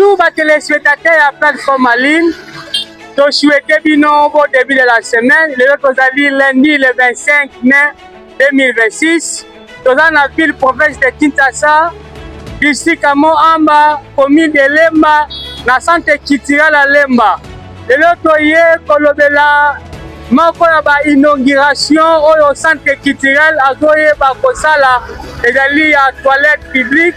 Bonjour, les téléspectateurs à la plateforme en ligne. Je souhaite bino au début de la semaine. Le lundi le 25 mai 2026. Dans la ville province de Kinshasa, district à Moamba, commune de Lemba, na centre culturel à Lemba. Le lotoye kolobela moko ya ba inauguration au centre culturel azoye ba kosala ezali ya toilette publique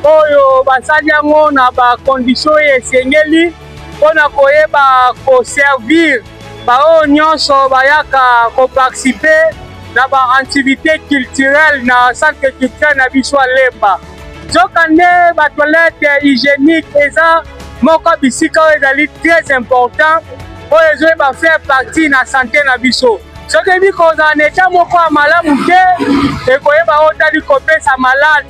oyo basali yango na ba condition esengeli mpona koyeba koservir bao nyonso bayaka koparticipe na ba activité culturelle na centre culturel na biso ya Lemba. Nzokande ba toilette hygiénique eza moko bisika oyo ezali très important oyo ezoyeba faire partie na santé na biso. Soki ebi kozala na etat moko ya malamu te ekoyeba oyo tali kopesa malade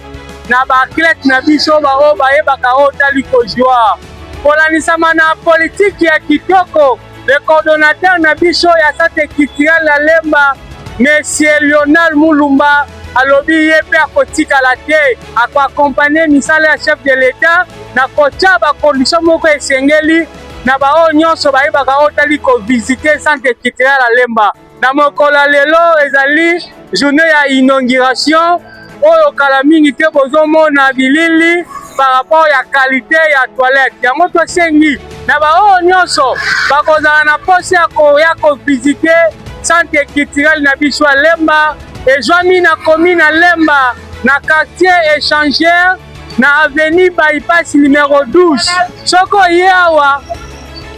na baathlète na biso bao bayebaka oyo tali kozwa. Kolanisama na politiki ya kitoko, le coordonnateur na biso ya centre culturel ya Lemba, Monsieur Lionel Mulumba, alobi ye mpe akotikala te akoakompagne misala ya chef de l'État na kotia bakondition moko esengeli na bao nyonso bayebaka oyo tali kovisite centre culturel ya Lemba. Na mokolo ya lelo ezali journée ya inauguration oyo kala mingi te bozomona bilili par rapport ya qualité ya toilette. Yango tosengi na bao nyonso bakozala na posa ya koya kovisite centre culturel na biso ya Lemba ezwami na commune ya Lemba na quartier échangeur na avenue Bypass numéro 12. Soko ye awa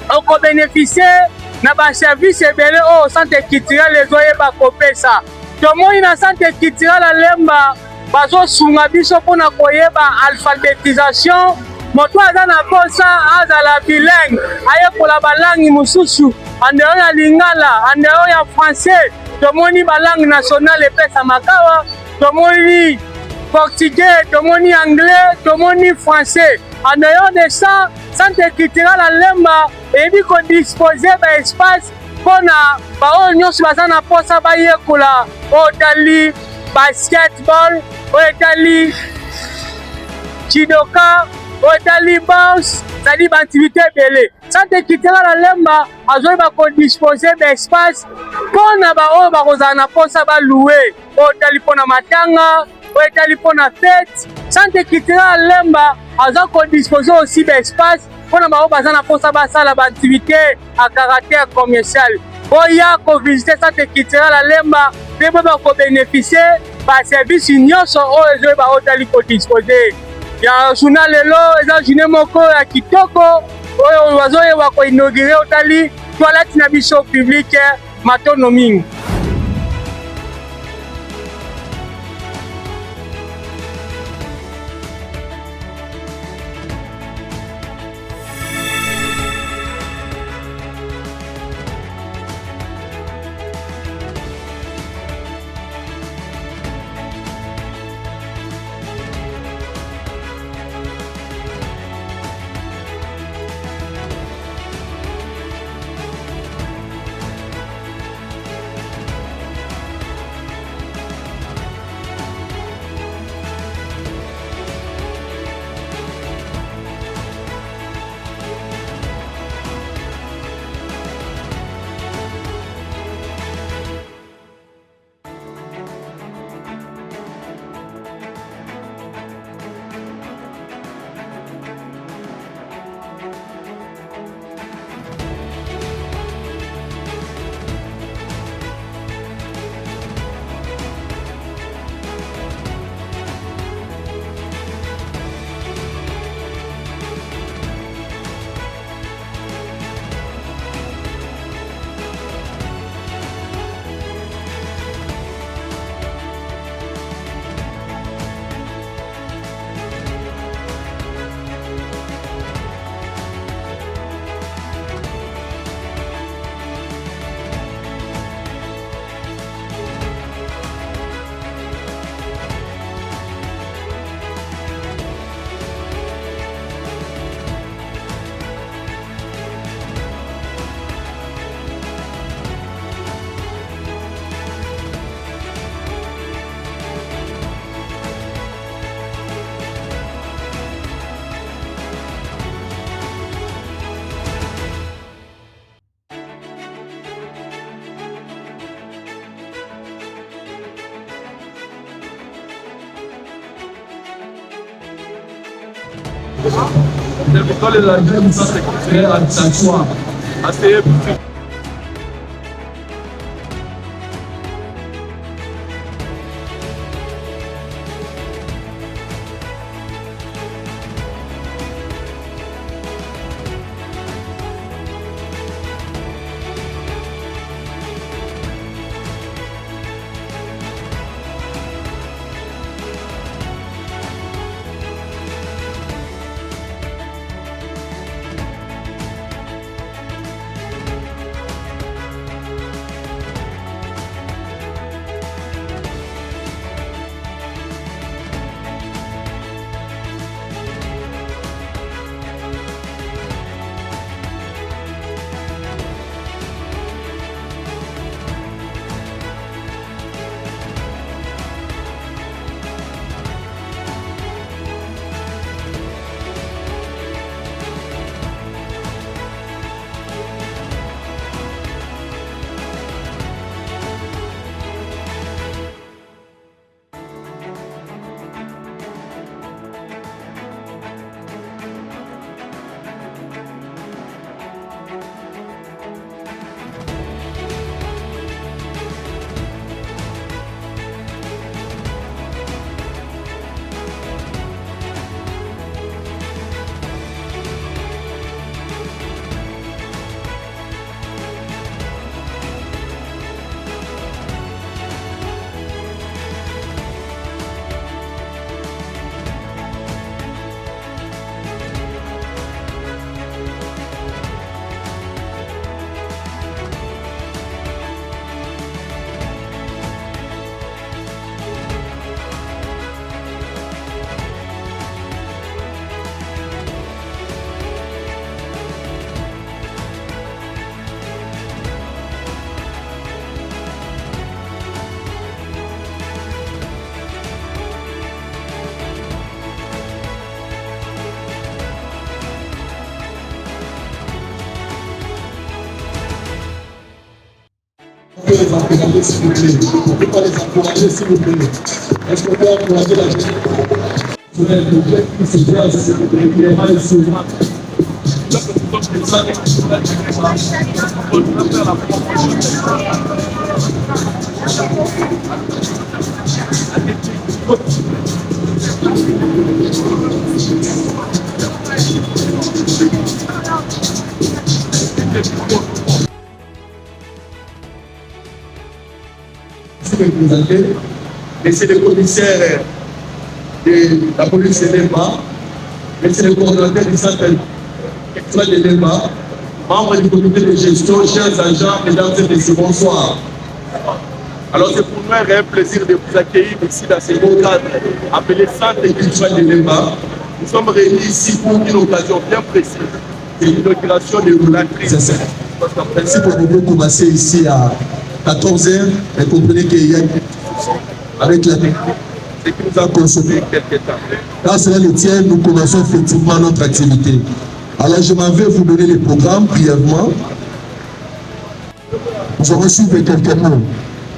okobénéficier na ba service ebele oyo centre culturel ezoyeba kopesa. Tomoni na centre culturel ya Lemba bazosunga biso mpona koyeba alphabétisation. Moto aza na posa azala bilingue ayekola balangi mosusu andeo ya Lingala, andeo ya français. Tomoni balangue nationale epesa makawa, tomoni portugais, tomoni anglais, tomoni français. En dehors de ça, centre culturel à Lemba ebi ko disposer ba espace mpona bao nyonso baza na posa bayekola oyo tali basketball, oyo tali judoka, oyo tali boxe, zali baactivité ebele. Centre culturel à Lemba azoyeba kodisposer ba espace mpona baoyo bakozala na posa balouer oyo tali mpona matanga, oyo tali mpona fête. Centre culturel à Lemba aza kodisposer aussi ba espace mpona baoyo baza na posa basala baactivité à caractère commercial. Oya kovisite centre culturel à Lemba mpe bo bakobénéficie baservice nyonso oyo ezoyeba oyo tali kodisposer. Ya journal lelo eza journée moko ya kitoko oyo bazoyeba koinaugure oyo tali toilette na biso publique matono mingi. Dans les agents, ça c'est culturel à Saint-Ouen. Assez peut les encourager s'il vous plaît. On ne peut pas les encourager s'il vous plaît. Est-ce qu'on peut encourager la jeunesse? Le projet qui se passe, c'est régulièrement les souverains. Monsieur le commissaire de la police de Lemba, monsieur le coordonnateur du centre de Lemba, membre du comité de gestion, chers agents, mesdames et messieurs, bonsoir. Alors c'est pour nous un réel plaisir de vous accueillir ici dans ce beau cadre appelé Centre culturel de Lemba. Nous sommes réunis ici pour une occasion bien précise, c'est l'inauguration de l'Olatrice. Merci pour nous commencer ici à 14h et comprenez qu'il y a avec la technique qui nous a consommé quelques temps. Quand cela le tient, nous commençons effectivement notre activité. Alors je m'en vais vous donner les programmes brièvement. Nous aurons suivi quelques mots.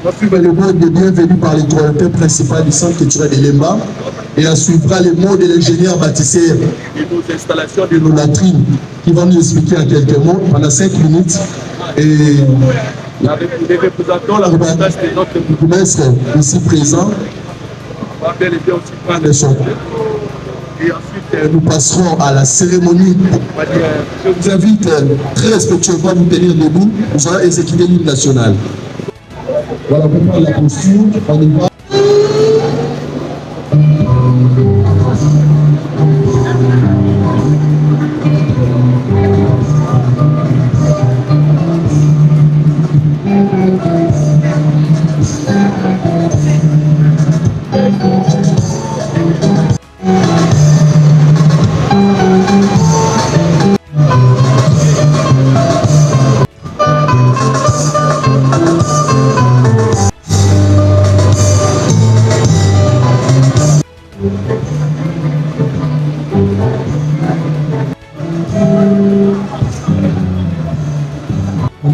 On suivre le mot de bienvenue par le coordinateur principal du centre culturel de Lemba et on suivra les mots de l'ingénieur bâtisseur et nos installations de nos latrines qui vont nous expliquer en quelques mots pendant 5 minutes. Et les représentants, la représentation de notre bourgmestre ici présent va bien aider aussi prendre les choses. Et ensuite, nous passerons à la cérémonie. Je vous invite très respectueusement à nous tenir debout. Nous allons exécuter l'hymne national. Voilà, on prend la posture, on y va.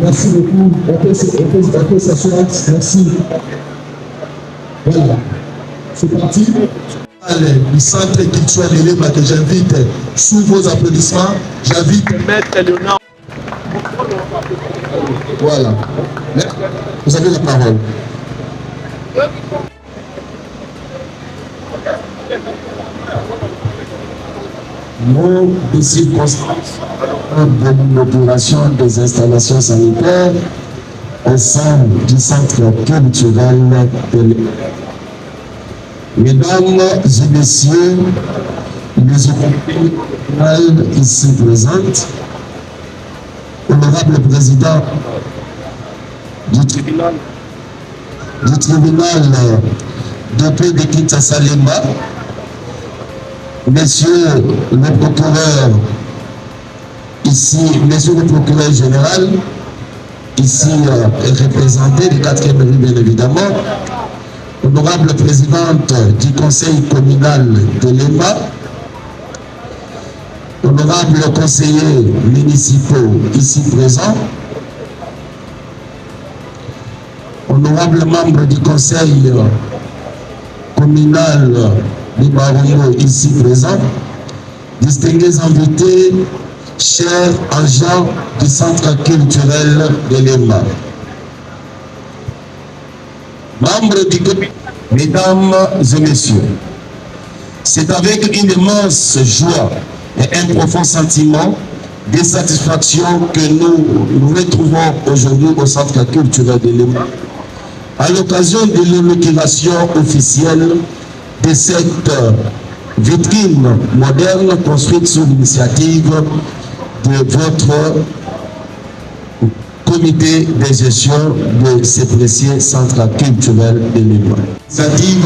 Merci beaucoup. On peut s'asseoir. Merci. Voilà. C'est parti. Du centre culturel de l'Éma que j'invite sous vos applaudissements, j'invite Maître Léonard. Voilà. Vous avez la parole. Nous, ici, constatons l'inauguration des installations sanitaires au sein du centre culturel de l'Éma. Mesdames et messieurs, les autorités ici présentes, honorable président du tribunal de paix de Kinshasa-Lema, monsieur le procureur, ici, monsieur le procureur général, ici représenté du 4e rue, bien évidemment, honorable présidente du conseil communal de l'Éma, honorable conseillers municipaux ici présents, honorable membre du conseil communal de Barongo ici présents, distingués invités, chers agents du centre culturel de l'Éma. Membres du comité, mesdames et messieurs, c'est avec une immense joie et un profond sentiment de satisfaction que nous nous retrouvons aujourd'hui au centre culturel de l'Éma à l'occasion de l'inauguration officielle de cette vitrine moderne construite sous l'initiative de votre comité de gestion de ce précieux centre culturel de l'Éma. L'initiative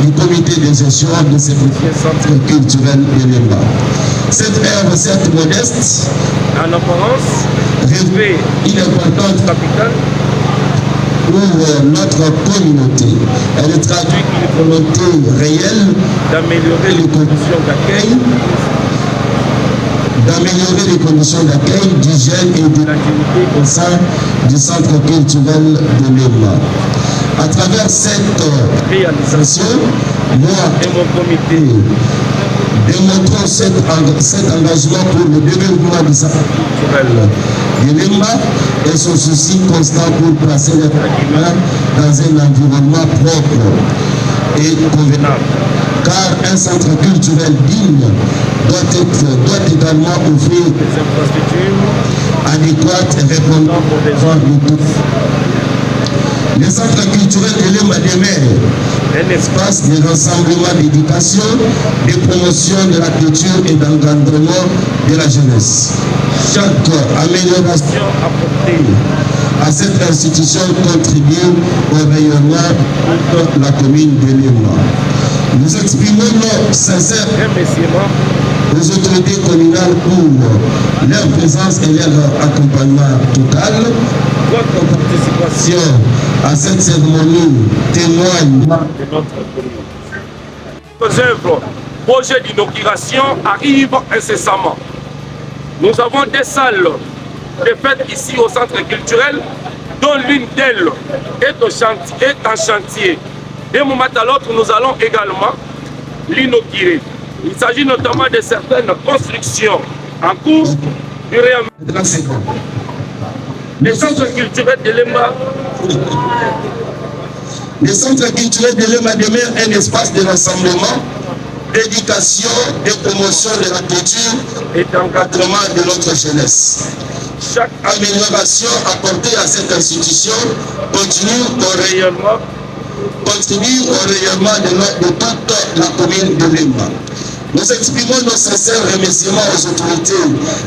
du comité de gestion de ce précieux centre culturel de l'Éma. Cette œuvre, certes modeste, En apparence, revêt une importante capitale pour notre communauté. Elle traduit une volonté réelle d'améliorer les conditions d'accueil, d'hygiène et de l'activité au sein du centre culturel de l'Éma. À travers cette réalisation, moi et mon comité démontrons cet engagement pour le développement du centre culturel de l'Éma et son souci constant pour placer les humains dans un environnement propre et convenable. Car un centre culturel digne doit également offrir des infrastructures adéquates et répondant aux besoins de tous. Le centre culturel de l'Éma demeure un espace de rassemblement, d'éducation, de promotion de la culture et d'encadrement de la jeunesse. Chaque amélioration apportée à cette institution contribue au rayonnement de la commune de l'Éma. Nous exprimons nos sincères remerciements aux autorités communales pour leur présence et leur accompagnement total. Votre participation à cette cérémonie témoigne de notre commune. Nos œuvres, projets d'inauguration arrivent incessamment. Nous avons des salles de fête ici au centre culturel, dont l'une d'elles est en chantier. D'un moment à l'autre, nous allons également l'inaugurer. Il s'agit notamment de certaines constructions en cours du réaménagement. Les centres culturels de l'Éma. Le centre culturel de l'Éma demeure un espace de rassemblement, d'éducation et promotion de la culture et d'encadrement de notre jeunesse. Chaque amélioration apportée à cette institution contribue au rayonnement de toute la commune de l'Éma. Nous exprimons nos sincères remerciements aux autorités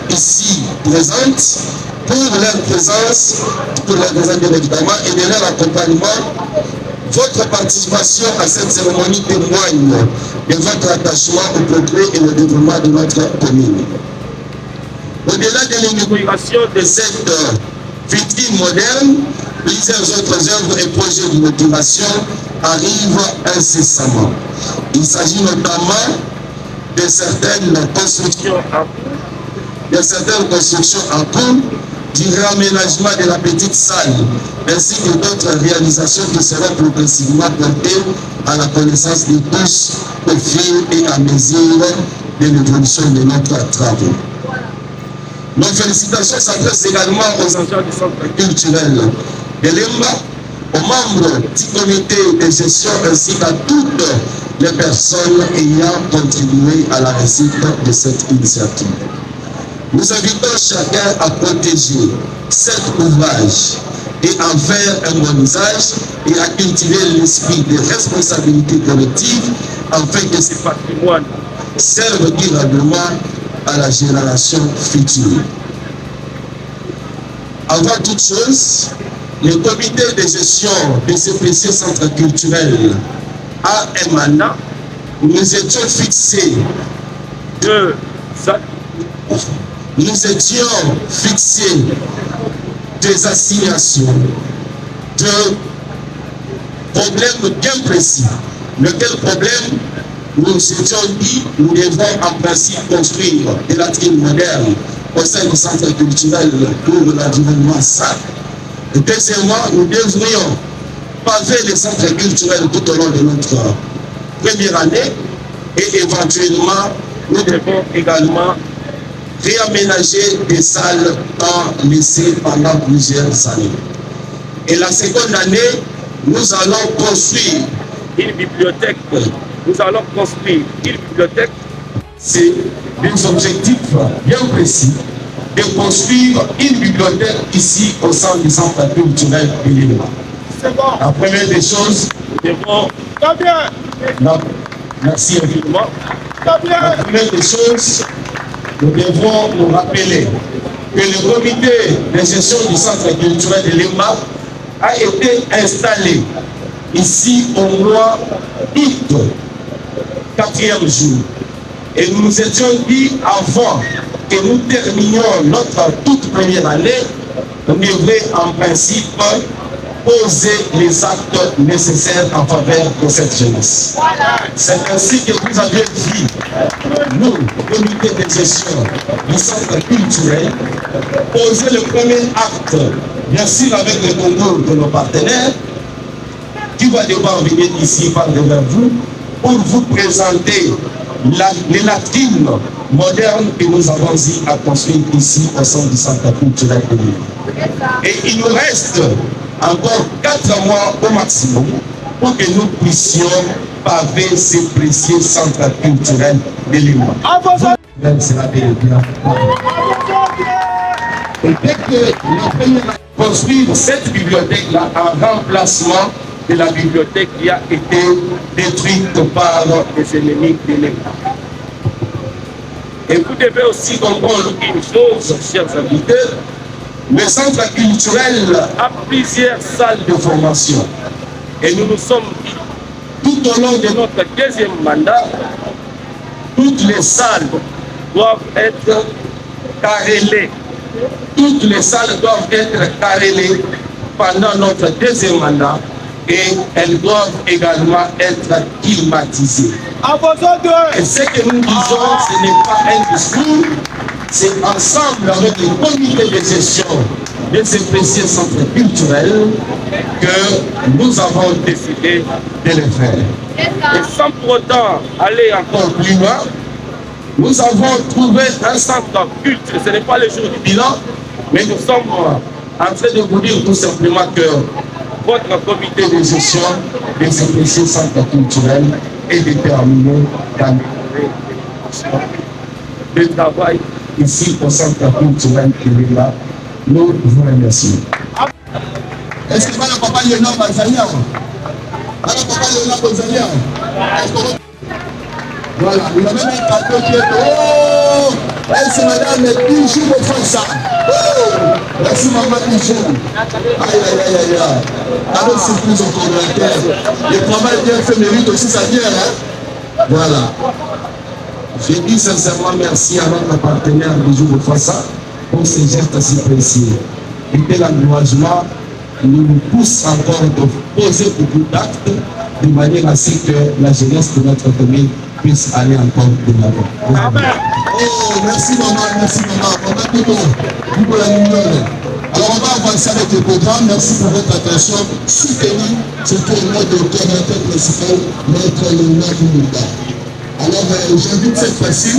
ici présentes pour leur présence, bien évidemment, et de leur accompagnement. Votre participation à cette cérémonie témoigne de votre attachement au progrès et au développement de notre commune. Au-delà de l'inauguration de cette vitrine moderne, plusieurs autres œuvres et projets de motivation arrivent incessamment. Il s'agit notamment de certaines constructions en cours, du réaménagement de la petite salle, ainsi que d'autres réalisations qui seront progressivement portées à la connaissance de tous au fil et à mesure de l'évolution de notre travaux. Nos félicitations s'adressent également aux agents du centre culturel de Lemba, aux membres du comité de gestion ainsi qu'à toutes les personnes ayant contribué à la réussite de cette initiative. Nous invitons chacun à protéger cet ouvrage et en faire un bon usage et à cultiver l'esprit de responsabilité collective afin que ce patrimoine serve durablement à la génération future. Avant toute chose, le comité de gestion de ce précieux centre culturel a un mandat. Nous étions fixés des assignations, de problèmes bien précis. Lequel problème nous étions dit, nous devons en principe construire des latrines modernes au sein du centre culturel pour l'environnement sain. Et deuxièmement, nous devrions paver les centres culturels tout au long de notre première année et éventuellement, nous devons également réaménager des salles tant laissées pendant plusieurs années. Et la seconde année, nous allons construire une bibliothèque. Nous allons construire une bibliothèque. C'est des objectifs bien précis de construire une bibliothèque ici au sein du centre culturel de Lemba. La première des choses, nous devons... Merci infiniment. La première des choses, nous devons nous rappeler que le comité de gestion du centre culturel de Lemba a été installé ici au mois d'août, 4e jour. Et nous nous étions dit avant que nous terminions notre toute première année, on devrait en principe poser les actes nécessaires en faveur de cette jeunesse. C'est ainsi que vous avez vu, nous, comité de gestion du centre culturel, poser le premier acte, bien sûr avec le concours de nos partenaires, qui va devoir venir ici par devant vous pour vous présenter les latrines modernes que nous avons eu à construire ici au sein du centre culturel de Lemba. Et il nous reste encore 4 mois au maximum pour que nous puissions paver ces précieux centres culturels de Lemba. Et dès que nous allons construire cette bibliothèque-là en remplacement de la bibliothèque qui a été détruite par les ennemis de Lemba. Et vous devez aussi comprendre une chose, chers invités, le centre culturel a plusieurs salles de formation. Et nous nous sommes dit, tout au long de notre deuxième mandat, toutes les salles doivent être carrelées. Toutes les salles doivent être carrelées pendant notre deuxième mandat et elles doivent également être climatisées. Et ce que nous disons, ce n'est pas un discours, c'est ensemble avec le comité de gestion de ces précieux centres culturels que nous avons décidé de le faire. Et sans pour autant aller encore plus loin, nous avons trouvé un centre culturel. Ce n'est pas le jour du bilan, mais nous sommes en train de vous dire tout simplement que votre comité de gestion de ces précieux centres culturels est déterminé d'améliorer le travail ici au centre culturel de Lemba. Nous vous remercions. Est-ce que le papa Léonard Bazalia? Papa Léonard Bazalia? Voilà, il a même un carton qui est... Oh! C'est madame Bijou de France. Oh! Merci maman Bijou. Aïe, aïe, aïe, aïe, aïe. Avec surprise au commentaire. Le travail bien fait mérite aussi sa bière. Hein? Voilà. Je dis sincèrement merci à notre partenaire Bijou de France pour ces gestes si précieux. Et que l'encouragement nous pousse encore de poser beaucoup d'actes de manière à ce que la jeunesse de notre commune puisse aller encore de l'avant. Oh, merci maman, merci maman. Maman, alors on va avancer avec le programme. Merci pour votre attention. Soutenez surtout au nom de coordinateur principal, notre Léonard Mouda. Alors j'invite cette fois-ci.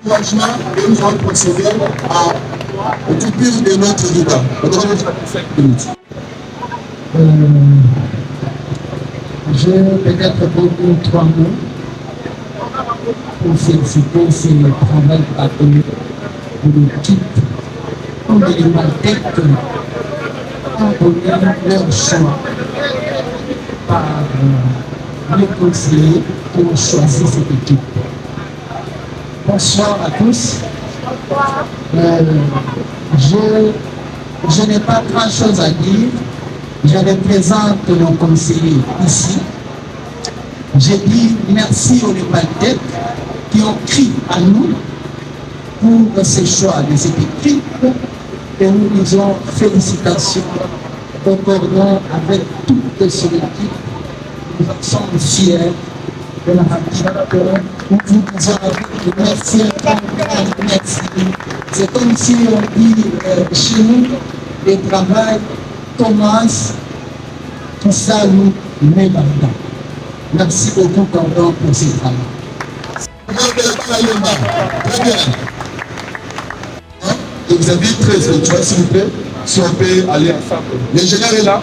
Franchement, et nous allons procéder au tout pire de notre débat. On va faire 5 minutes. Je vais peut-être beaucoup 3 mots pour féliciter ce travail appelé pour l'équipe, pour les Maltais ont donné leur choix par les conseillers qui ont choisi cette équipe. Bonsoir à tous. Je n'ai pas grand-chose à dire. Je représente nos conseillers ici. Je dis merci aux Népaltais qui ont crié à nous pour ce choix de cette équipe et nous disons félicitations au cordon avec toute son équipe. Nous en sommes fiers de la famille. Nous vous disons merci, merci. C'est comme si on dit chez nous, le travail commence, tout ça nous met là-dedans. Merci beaucoup, cordon, pour ce travail. Très bien. Je vous invite très spirituel, s'il vous plaît, si on peut aller ensemble. L'ingénieur est là.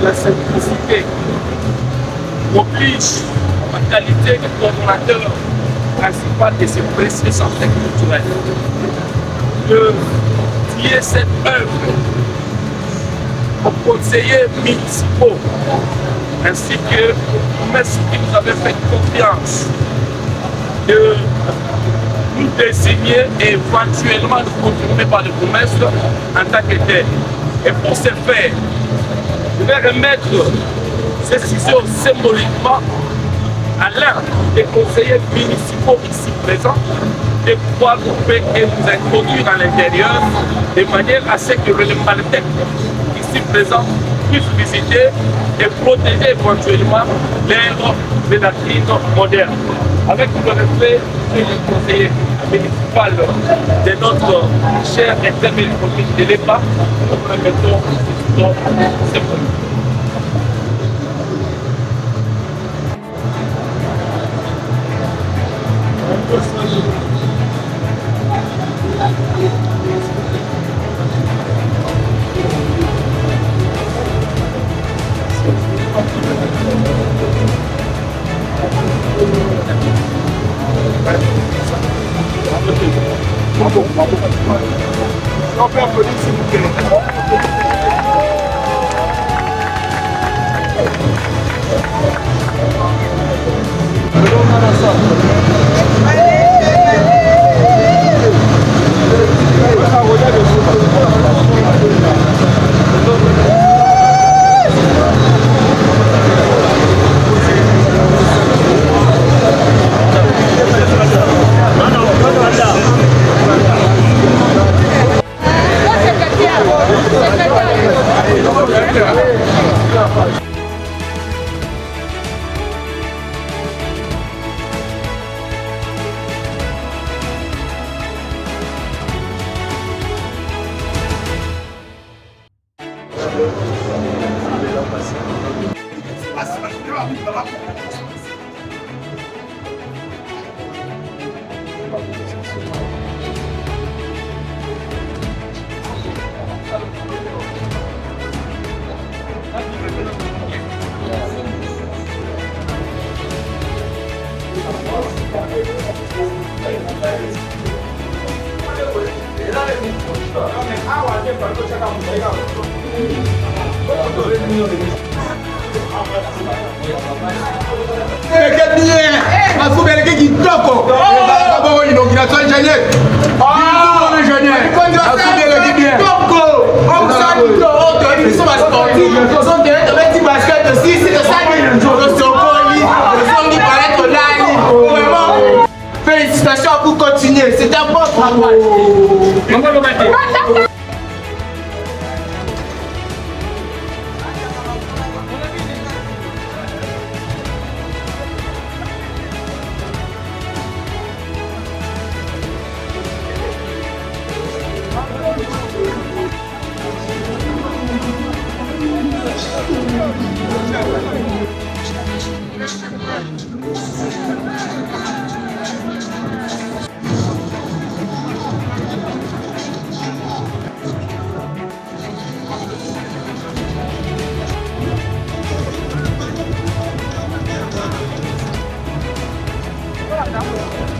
La simplicité oblige en qualité de coordonnateur principal de ces précieux centres culturels de fier cette œuvre aux conseillers municipaux ainsi que aux maîtres qui nous avaient fait confiance de nous désigner et éventuellement nous confirmer par le bourgmestre en tant que tel. Et pour ce faire, je vais remettre ces ciseaux symboliquement à l'un des conseillers municipaux ici présents de pouvoir couper et nous introduire à l'intérieur de manière à ce que les Maltais ici présents puissent visiter et protéger éventuellement l'ère médecine moderne. Avec le respect du conseiller municipal de notre cher et très belle commune de l'EPA, nous remettons ce point. On peut applaudir s'il vous plaît. Félicitations pour continuer, c'est un bon travail. Voilà.